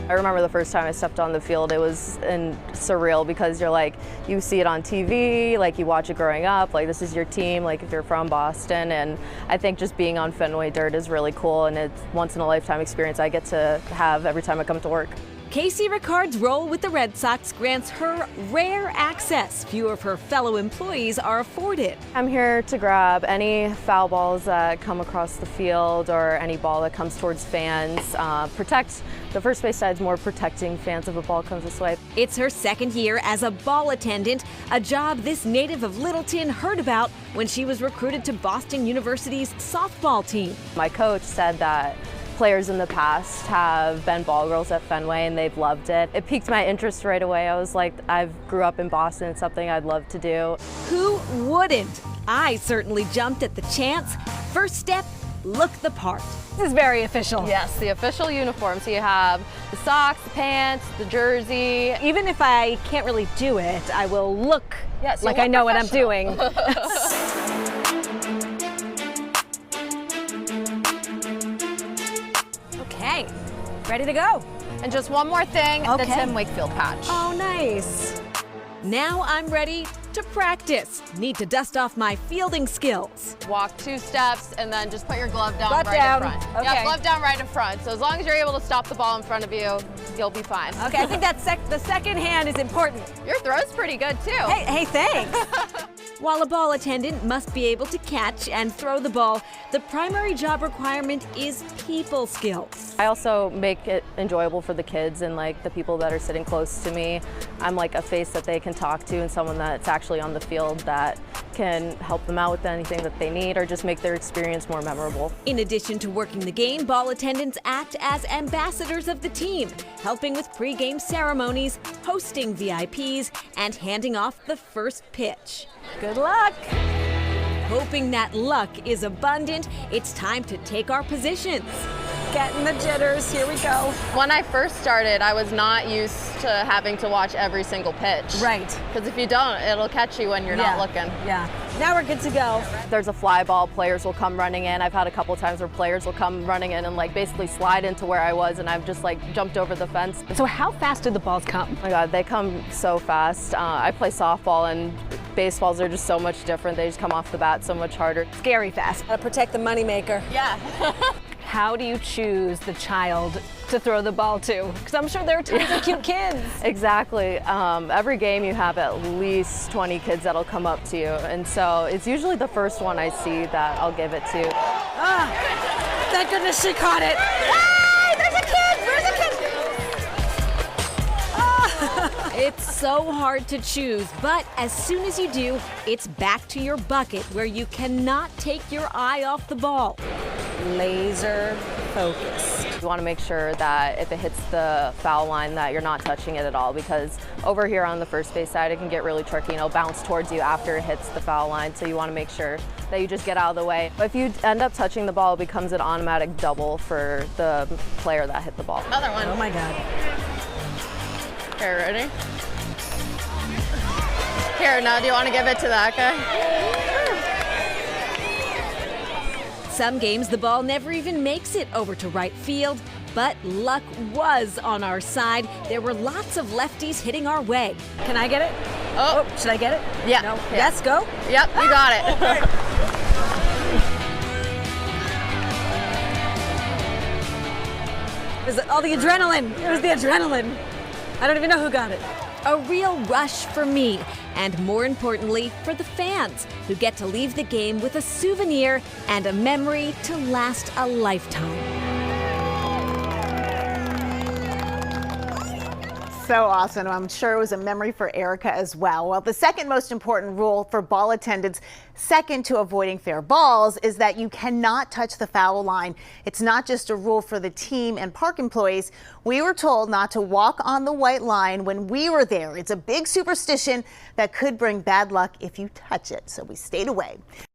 I remember the first time I stepped on the field, it was surreal because you're like, you see it on TV, like you watch it growing up, like this is your team, like if you're from Boston, and I think just being on Fenway dirt is really cool, and it's once in a lifetime experience I get to have every time I come to work. Casey Ricard's role with the Red Sox grants her rare access few of her fellow employees are afforded. I'm here to grab any foul balls that come across the field or any ball that comes towards fans. Protect the first base side's more protecting fans if a ball comes this way. It's her second year as a ball attendant, a job this native of Littleton heard about when she was recruited to Boston University's softball team. My coach said that players in the past have been ball girls at Fenway and they've loved it. It piqued my interest right away. I was like, I grew up in Boston, it's something I'd love to do. Who wouldn't? I certainly jumped at the chance. First step, look the part. This is very official. Yes, the official uniform. So you have the socks, the pants, the jersey. Even if I can't really do it, I will look like I know what I'm doing. Okay, ready to go. And just one more thing, the Tim Wakefield patch. Oh, nice. Now I'm ready to practice. Need to dust off my fielding skills. Walk 2 steps and then just put your glove down Glove right down. in front. Okay. Yeah, glove down right in front. So as long as you're able to stop the ball in front of you, you'll be fine. Okay, I think that the second hand is important. Your throw's pretty good too. Hey, thanks. While a ball attendant must be able to catch and throw the ball, the primary job requirement is people skills. I also make it enjoyable for the kids and like the people that are sitting close to me. I'm like a face that they can talk to and someone that's actually on the field that can help them out with anything that they need or just make their experience more memorable. In addition to working the game, ball attendants act as ambassadors of the team, helping with pre-game ceremonies, hosting VIPs, and handing off the first pitch. Good luck. Hoping that luck is abundant, it's time to take our positions. Getting the jitters, here we go. When I first started, I was not used to having to watch every single pitch. Right. Because if you don't, it'll catch you when you're not looking. Yeah, now we're good to go. There's a fly ball, players will come running in. I've had a couple times where players will come running in and like basically slide into where I was and I've just like jumped over the fence. So how fast do the balls come? Oh my God, they come so fast. I play softball and baseballs are just so much different. They just come off the bat so much harder. Scary fast. Gotta protect the moneymaker. Yeah. How do you choose the child to throw the ball to? Because I'm sure there are tons of cute kids. Exactly. Every game you have at least 20 kids that'll come up to you. And so it's usually the first one I see that I'll give it to. Ah, thank goodness she caught it. Hey, there's a kid, where's the kid? It's so hard to choose, but as soon as you do, it's back to your bucket where you cannot take your eye off the ball. Laser focus. You want to make sure that if it hits the foul line that you're not touching it at all, because over here on the first base side it can get really tricky and it'll bounce towards you after it hits the foul line, so you want to make sure that you just get out of the way. But if you end up touching the ball, it becomes an automatic double for the player that hit the ball. Another one. Oh my God. Here, ready? Here, now do you want to give it to that guy? Some games the ball never even makes it over to right field, but luck was on our side. There were lots of lefties hitting our way. Can I get it? Oh, Should I get it? yeah. No. Yeah. Yes, go. Yep, you got it. Is it all the adrenaline? It was the adrenaline. I don't even know who got it. A real rush for me, and more importantly, for the fans, who get to leave the game with a souvenir and a memory to last a lifetime. So awesome. I'm sure it was a memory for Erica as well. Well, the second most important rule for ball attendants, second to avoiding fair balls, is that you cannot touch the foul line. It's not just a rule for the team and park employees. We were told not to walk on the white line when we were there. It's a big superstition that could bring bad luck if you touch it. So we stayed away.